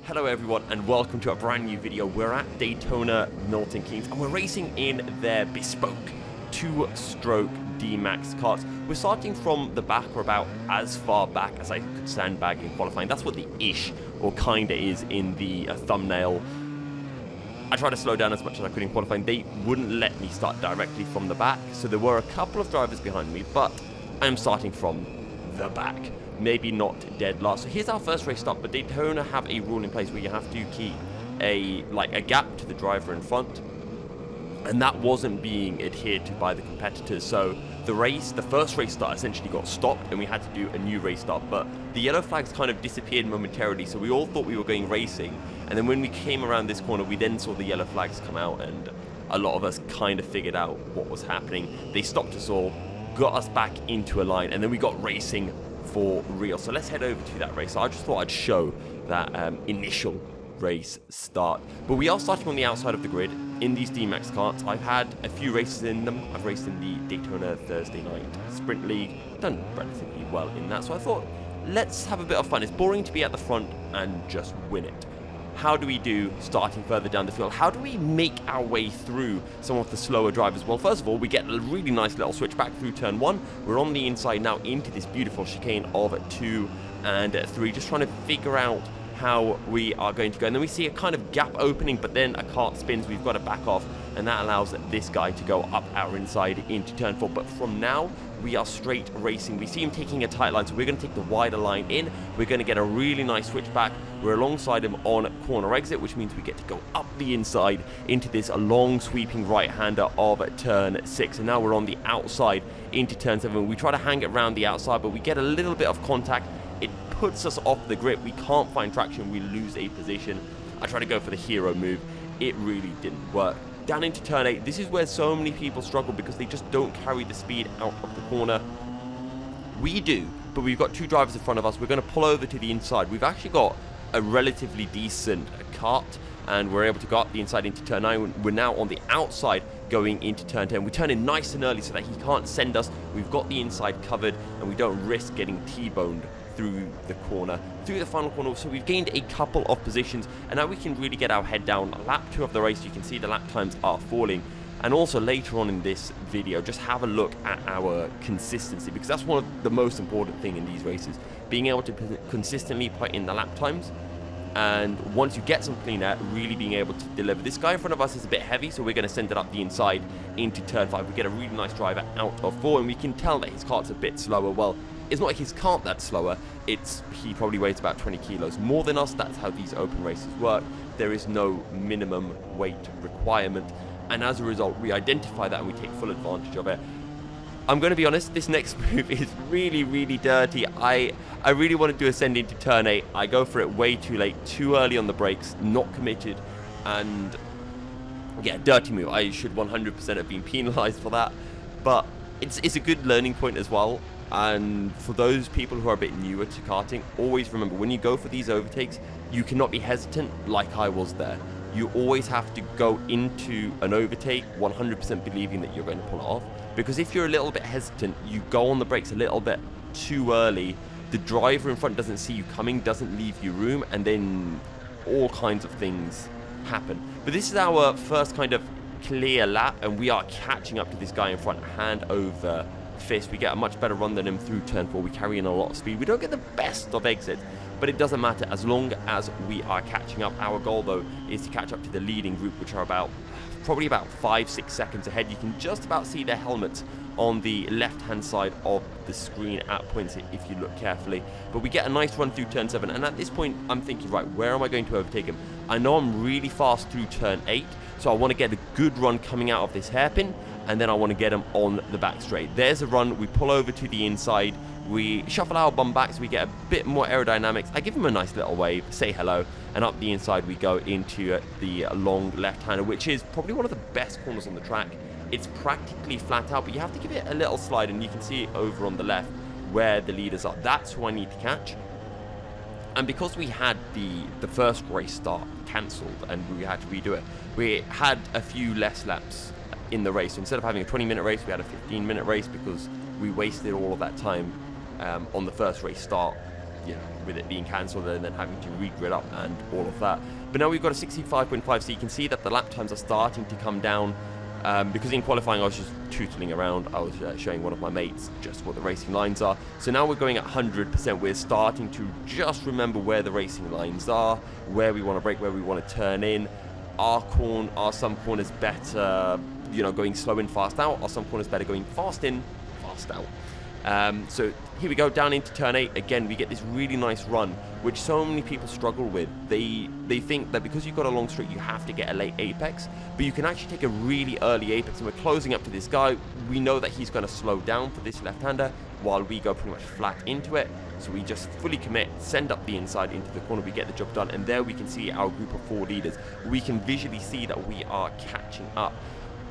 Hello everyone and welcome to a brand new video. We're at Daytona Milton Keynes and we're racing in their bespoke 2-stroke DMAX karts. We're starting from the back, or about as far back as I could sandbag in qualifying. That's what the ish or kinda is in the thumbnail. I tried to slow down as much as I could in qualifying. They wouldn't let me start directly from the back, so there were a couple of drivers behind me, but I'm starting from the back. Maybe not dead last. So here's our first race stop, but Daytona have a rule in place where you have to keep a gap to the driver in front, and that wasn't being adhered to by the competitors. So the first race start essentially got stopped and we had to do a new race start, but the yellow flags kind of disappeared momentarily, so we all thought we were going racing, and then when we came around this corner we then saw the yellow flags come out, and a lot of us kind of figured out what was happening. They stopped us all, got us back into a line, and then we got racing for real. So let's head over to that race. So I just thought I'd show that initial race start. But we are starting on the outside of the grid in these DMAX karts. I've had a few races in them. I've raced in the Daytona Thursday Night Sprint League, done relatively well in that. So I thought, let's have a bit of fun. It's boring to be at the front and just win it. How do we do starting further down the field? How do we make our way through some of the slower drivers? Well, first of all, we get a really nice little switch back through turn 1. We're on the inside now into this beautiful chicane of 2 and 3, just trying to figure out how we are going to go. And then we see a kind of gap opening, but then a kart spins. We've got to back off, and that allows this guy to go up our inside into turn 4. But from now, we are straight racing. We see him taking a tight line, so we're going to take the wider line in. We're going to get a really nice switch back. We're alongside him on corner exit, which means we get to go up the inside into this long sweeping right-hander of turn 6. And now we're on the outside into turn 7. We try to hang it around the outside, but we get a little bit of contact. It puts us off the grip. We can't find traction. We lose a position. I try to go for the hero move. It really didn't work. Down into turn 8, this is where so many people struggle because they just don't carry the speed out of the corner. We do, but we've got 2 drivers in front of us. We're going to pull over to the inside. We've actually got a relatively decent kart, and we're able to go up the inside into turn 9. We're now on the outside going into turn 10. We turn in nice and early so that he can't send us. We've got the inside covered, and we don't risk getting T-boned through the corner, through the final corner. So we've gained a couple of positions, and now we can really get our head down. Lap 2 of the race, you can see the lap times are falling. And also later on in this video, just have a look at our consistency, because that's one of the most important thing in these races, being able to consistently put in the lap times, and once you get some clean air, really being able to deliver. This guy in front of us is a bit heavy, so we're going to send it up the inside into turn 5. We get a really nice driver out of 4, and we can tell that his kart's a bit slower. Well, it's not like his kart that's slower, he probably weighs about 20 kilos more than us. That's how these open races work. There is no minimum weight requirement, and as a result, we identify that and we take full advantage of it. I'm going to be honest, this next move is really, really dirty. I really want to do a send into turn 8. I go for it way too late, too early on the brakes, not committed, and yeah, dirty move. I should 100% have been penalized for that, but it's a good learning point as well. And for those people who are a bit newer to karting, always remember, when you go for these overtakes, you cannot be hesitant like I was there. You always have to go into an overtake 100% believing that you're going to pull it off, because if you're a little bit hesitant, you go on the brakes a little bit too early, the driver in front doesn't see you coming, doesn't leave you room, and then all kinds of things happen. But this is our first kind of clear lap, and we are catching up to this guy in front, hand over fist. We get a much better run than him through turn 4. We carry in a lot of speed. We don't get the best of exits, but it doesn't matter as long as we are catching up. Our goal, though, is to catch up to the leading group, which are probably about 5-6 seconds ahead. You can just about see their helmets on the left-hand side of the screen at points if you look carefully. But we get a nice run through turn 7, and at this point, I'm thinking, right, where am I going to overtake him? I know I'm really fast through turn 8, so I want to get a good run coming out of this hairpin, and then I want to get him on the back straight. There's a run. We pull over to the inside. We shuffle our bum back so we get a bit more aerodynamics. I give him a nice little wave, say hello, and up the inside we go into the long left-hander, which is probably one of the best corners on the track. It's practically flat out, but you have to give it a little slide, and you can see it over on the left where the leaders are. That's who I need to catch. And because we had the first race start cancelled and we had to redo it, we had a few less laps in the race. So instead of having a 20-minute race, we had a 15-minute race because we wasted all of that time on the first race start with it being cancelled and then having to re-grid up and all of that. But now we've got a 65.5, so you can see that the lap times are starting to come down. Because in qualifying I was just tootling around, I was showing one of my mates just what the racing lines are. So now we're going at 100%, we're starting to just remember where the racing lines are, where we want to brake, where we want to turn in. Are some corners better, going slow in, fast out? Are some corners better going fast in, fast out? So here we go, down into turn 8. Again, we get this really nice run, which so many people struggle with. They think that because you've got a long straight, you have to get a late apex, but you can actually take a really early apex, and we're closing up to this guy. We know that he's going to slow down for this left-hander while we go pretty much flat into it. So we just fully commit, send up the inside into the corner, we get the job done, and there we can see our group of 4 leaders. We can visually see that we are catching up.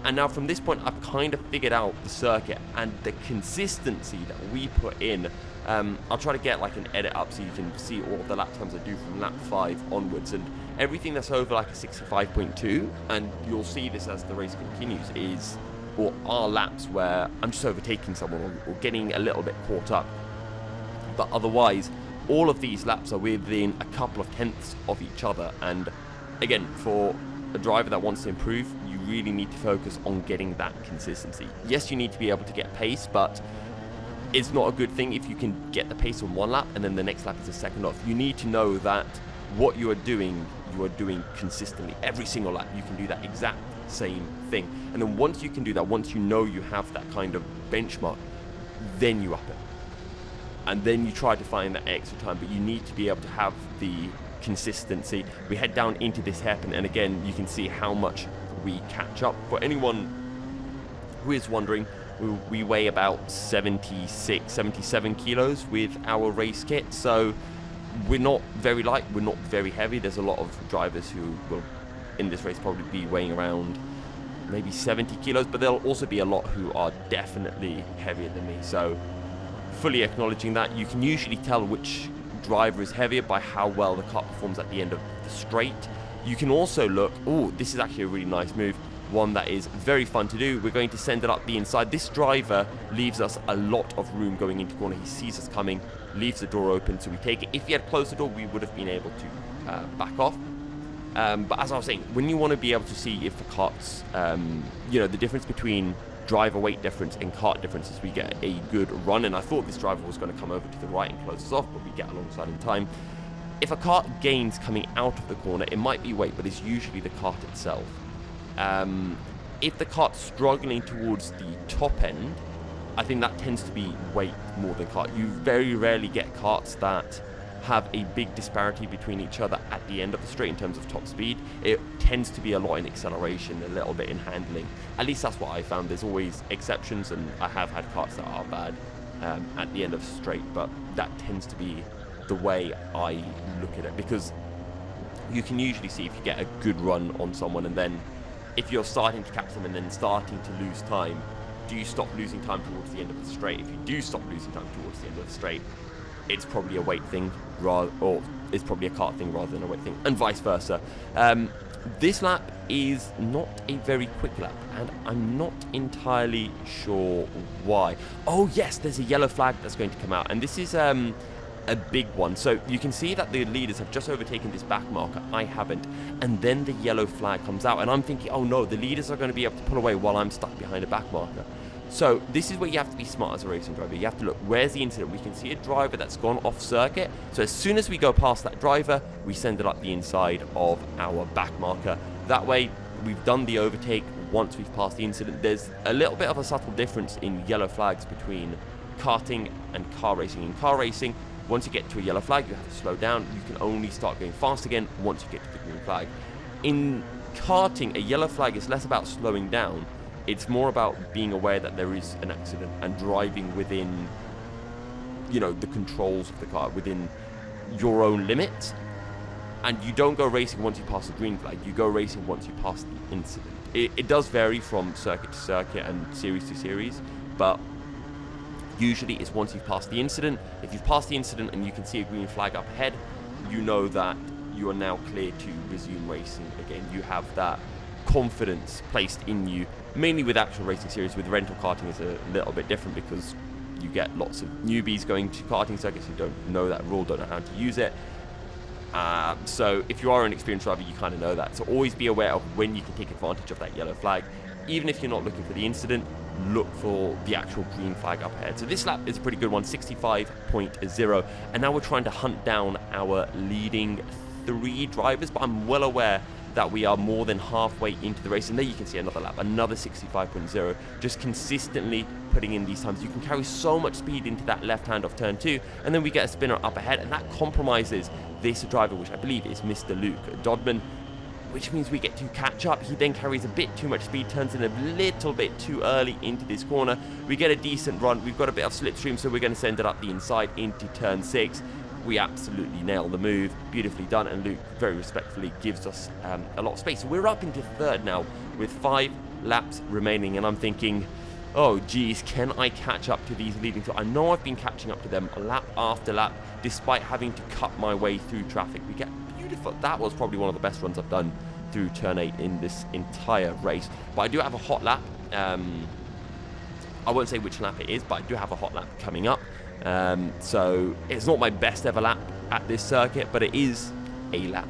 And now from this point, I've kind of figured out the circuit and the consistency that we put in. I'll try to get like an edit up so you can see all of the lap times I do from lap 5 onwards. And everything that's over like a 65.2, and you'll see this as the race continues, are laps where I'm just overtaking someone or getting a little bit caught up. But otherwise, all of these laps are within a couple of tenths of each other. And again, for a driver that wants to improve, you really need to focus on getting that consistency. Yes, you need to be able to get pace, but it's not a good thing if you can get the pace on one lap and then the next lap is a second off. You need to know that what you are doing consistently. Every single lap, you can do that exact same thing. And then once you can do that, once you know you have that kind of benchmark, then you up it. And then you try to find that extra time, but you need to be able to have the consistency. We head down into this hairpin, and again, you can see how much we catch up. For anyone who is wondering, we weigh about 76, 77 kilos with our race kit, so we're not very light, we're not very heavy. There's a lot of drivers who will, in this race, probably be weighing around maybe 70 kilos, but there'll also be a lot who are definitely heavier than me. So fully acknowledging that, you can usually tell which driver is heavier by how well the car performs at the end of the straight. You can also look, this is actually a really nice move, one that is very fun to do. We're going to send it up the inside. This driver leaves us a lot of room going into corner. He sees us coming, leaves the door open, so we take it. If he had closed the door, we would have been able to back off. But as I was saying, when you want to be able to see if the cart's, the difference between driver weight difference and kart difference is we get a good run, and I thought this driver was going to come over to the right and close us off, but we get alongside in time. If a kart gains coming out of the corner, it might be weight, but it's usually the kart itself. If the kart's struggling towards the top end, I think that tends to be weight more than kart. You very rarely get karts that have a big disparity between each other at the end of the straight in terms of top speed. It tends to be a lot in acceleration, a little bit in handling. At least that's what I found. There's always exceptions, and I have had karts that are bad at the end of the straight, but that tends to be the way I look at it, because you can usually see if you get a good run on someone, and then if you're starting to catch them and then starting to lose time, do you stop losing time towards the end of the straight? If you do stop losing time towards the end of the straight, it's probably a weight thing, or it's probably a kart thing rather than a weight thing, and vice versa. This lap is not a very quick lap, and I'm not entirely sure why. Oh yes, there's a yellow flag that's going to come out, and this is a big one. So you can see that the leaders have just overtaken this back marker. I haven't, and then the yellow flag comes out, and I'm thinking, oh no, the leaders are going to be able to pull away while I'm stuck behind a back marker. So this is where you have to be smart as a racing driver. You have to look, where's the incident? We can see a driver that's gone off circuit. So as soon as we go past that driver, we send it up the inside of our back marker. That way, we've done the overtake once we've passed the incident. There's a little bit of a subtle difference in yellow flags between karting and car racing. In car racing, once you get to a yellow flag, you have to slow down. You can only start going fast again once you get to the green flag. In karting, a yellow flag is less about slowing down. It's more about being aware that there is an accident and driving within, the controls of the car, within your own limits. And you don't go racing once you pass the green flag. You go racing once you pass the incident. It does vary from circuit to circuit and series to series, but usually it's once you've passed the incident. If you've passed the incident and you can see a green flag up ahead, you know that you are now clear to resume racing again. You have that confidence placed in you, mainly with actual racing series. With rental karting is a little bit different, because you get lots of newbies going to karting circuits who don't know that rule, don't know how to use it. So if you are an experienced driver, you kind of know that. So always be aware of when you can take advantage of that yellow flag. Even if you're not looking for the incident, look for the actual green flag up ahead. So this lap is a pretty good one, 65.0. And now we're trying to hunt down our leading 3 drivers, but I'm well aware that we are more than halfway into the race. And there you can see another lap, another 65.0, just consistently putting in these times. You can carry so much speed into that left hand of turn 2, and then we get a spinner up ahead, and that compromises this driver, which I believe is Mr. Luke Dodman, which means we get to catch up. He then carries a bit too much speed, turns in a little bit too early into this corner. We get a decent run. We've got a bit of slipstream, so we're going to send it up the inside into turn 6. We absolutely nail the move. Beautifully done, and Luke very respectfully gives us a lot of space. So we're up into third now with 5 laps remaining, and I'm thinking, oh geez, can I catch up to these leading 2? I know I've been catching up to them lap after lap, despite having to cut my way through traffic. We get beautiful. That was probably one of the best runs I've done through turn 8 in this entire race. But I do have a hot lap. I won't say which lap it is, but I do have a hot lap coming up. So it's not my best ever lap at this circuit, but it is a lap.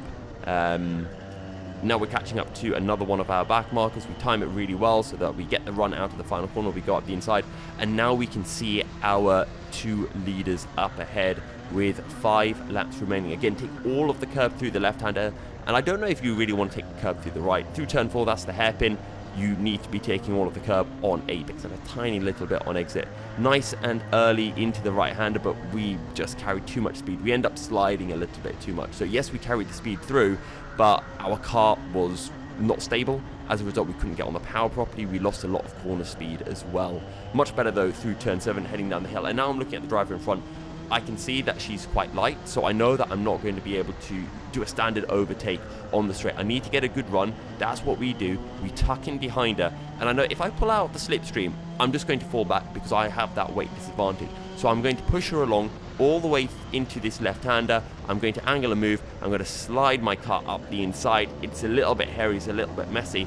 Now we're catching up to another one of our back markers. We time it really well so that we get the run out of the final corner. We go up the inside, and now we can see our 2 leaders up ahead with 5 laps remaining. Again, take all of the curb through the left-hander, and I don't know if you really want to take the curb through the right. Through turn 4, that's the hairpin. You need to be taking all of the curb on apex and a tiny little bit on exit. Nice and early into the right-hander, but we just carried too much speed. We end up sliding a little bit too much. So yes, we carried the speed through, but our car was not stable. As a result, we couldn't get on the power properly. We lost a lot of corner speed as well. Much better though through turn 7, heading down the hill. And now I'm looking at the driver in front. I can see that she's quite light, so I know that I'm not going to be able to do a standard overtake on the straight. I need to get a good run. That's what we do. We tuck in behind her, and I know if I pull out the slipstream, I'm just going to fall back because I have that weight disadvantage. So I'm going to push her along all the way into this left-hander. I'm going to angle a move. I'm going to slide my car up the inside. It's a little bit hairy, it's a little bit messy.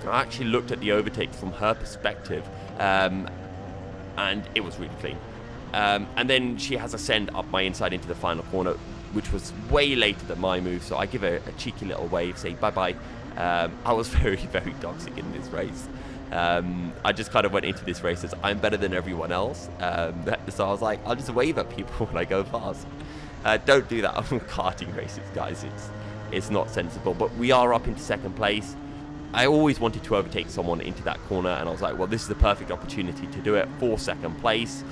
I actually looked at the overtake from her perspective, and it was really clean. And then she has a send up my inside into the final corner, which was way later than my move, so I give her a cheeky little wave, say bye-bye. I was very, very toxic in this race. I just kind of went into this race as I'm better than everyone else. So I was like, I'll just wave at people when I go fast. Don't do that on karting races, guys. It's not sensible. But we are up into second place. I always wanted to overtake someone into that corner, and I was like, well, this is the perfect opportunity to do it for second place.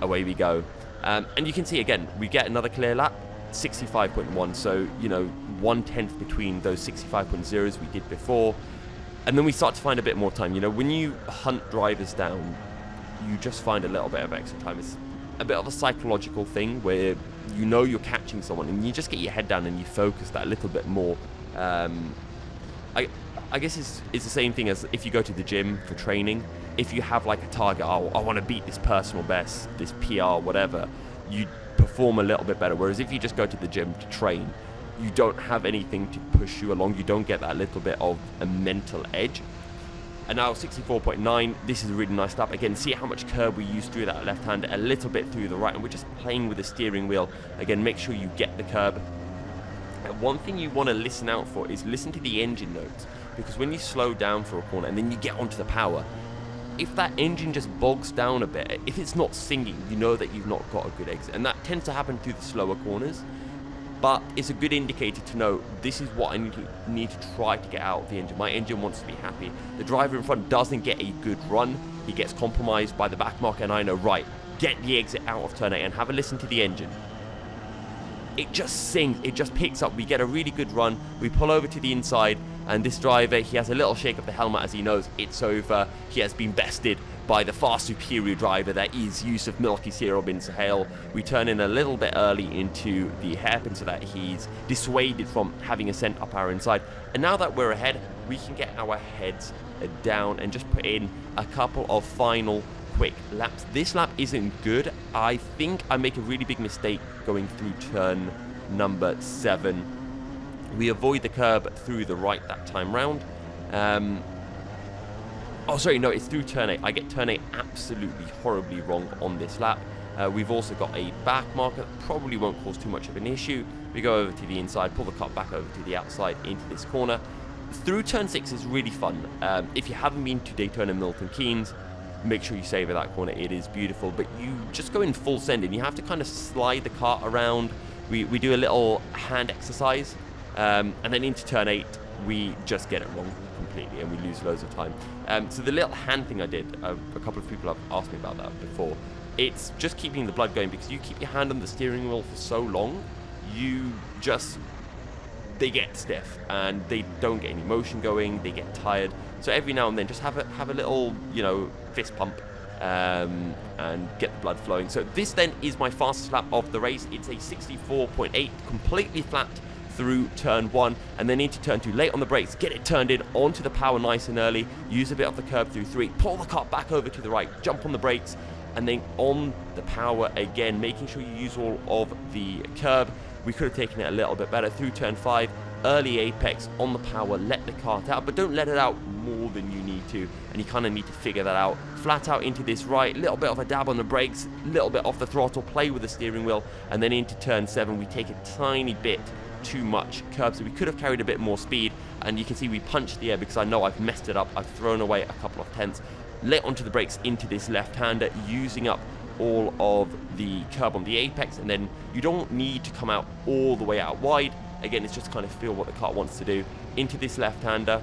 Away we go. And you can see again, we get another clear lap, 65.1. So, you know, 1/10 between those 65.0s we did before. And then we start to find a bit more time. You know, when you hunt drivers down, you just find a little bit of extra time. It's a bit of a psychological thing where you know you're catching someone and you just get your head down and you focus that a little bit more. I guess it's the same thing as if you go to the gym for training. If you have like a target, oh, I want to beat this personal best, this PR, whatever, you perform a little bit better. Whereas if you just go to the gym to train, you don't have anything to push you along. You don't get that little bit of a mental edge. And now 64.9, this is a really nice lap. Again, see how much curb we use through that left hand, a little bit through the right, and we're just playing with the steering wheel. Again, make sure you get the curb. And one thing you want to listen out for is listen to the engine notes, because when you slow down for a corner and then you get onto the power, if that engine just bogs down a bit, if it's not singing, you know that you've not got a good exit. And that tends to happen through the slower corners. But it's a good indicator to know this is what I need to try to get out of the engine. My engine wants to be happy. The driver in front doesn't get a good run. He gets compromised by the back marker, and I know, right, get the exit out of turn 8 and have a listen to the engine. It just sings, it just picks up. We get a really good run. We pull over to the inside, and this driver, he has a little shake of the helmet as he knows it's over. He has been bested by the far superior driver that is Yusuf Milky Cyril bin Sahel. We turn in a little bit early into the hairpin so that he's dissuaded from having a sent up our inside. And now that we're ahead, we can get our heads down and just put in a couple of final quick laps. This lap isn't good. I think I make a really big mistake going through turn number 7. We avoid the curb through the right that time round. Oh, sorry, no, it's through turn 8. I get turn 8 absolutely horribly wrong on this lap. We've also got a back marker that probably won't cause too much of an issue. We go over to the inside, pull the car back over to the outside into this corner. Through turn 6 is really fun. If you haven't been to Daytona Milton Keynes, make sure you savor that corner. It is beautiful, but you just go in full send and you have to kind of slide the car around. We do a little hand exercise, and then into turn 8, we just get it wrong completely and we lose loads of time. So the little hand thing I did, a couple of people have asked me about that before. It's just keeping the blood going, because you keep your hand on the steering wheel for so long, they get stiff and they don't get any motion going, they get tired. So every now and then just have a little, fist pump and get the blood flowing. So this then is my fastest lap of the race. It's a 64.8, completely flat through turn 1 and then into turn 2. Late on the brakes, get it turned in onto the power nice and early, use a bit of the curb through 3, pull the car back over to the right, jump on the brakes, and then on the power again, making sure you use all of the curb. We could have taken it a little bit better through turn 5, early apex on the power, let the kart out, but don't let it out more than you need to, and you kind of need to figure that out. Flat out into this right, little bit of a dab on the brakes, little bit off the throttle, play with the steering wheel, and then into turn 7 we take a tiny bit too much curb, so we could have carried a bit more speed, and you can see we punched the air because I know I've messed it up. I've thrown away a couple of tenths. Let onto the brakes into this left-hander, using up all of the curb on the apex, and then you don't need to come out all the way out wide. Again, it's just kind of feel what the car wants to do. Into this left-hander,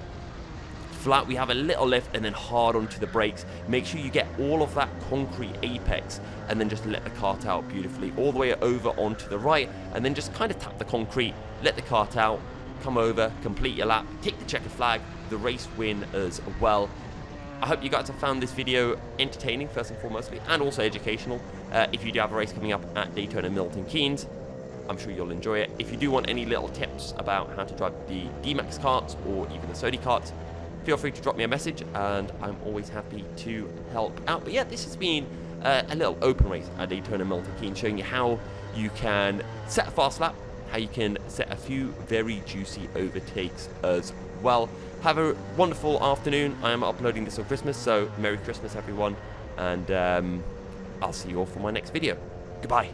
flat, we have a little lift, and then hard onto the brakes. Make sure you get all of that concrete apex, and then just let the kart out beautifully. All the way over onto the right, and then just kind of tap the concrete, let the kart out, come over, complete your lap, take the checkered flag, the race win as well. I hope you guys have found this video entertaining, first and foremostly, and also educational. If you do have a race coming up at Daytona Milton Keynes, I'm sure you'll enjoy it. If you do want any little tips about how to drive the DMAX karts or even the Sodi karts, feel free to drop me a message, and I'm always happy to help out. But yeah, this has been a little open race at Daytona Milton Keynes, showing you how you can set a fast lap, how you can set a few very juicy overtakes as well. Have a wonderful afternoon. I am uploading this on Christmas, so Merry Christmas everyone, and I'll see you all for my next video. Goodbye.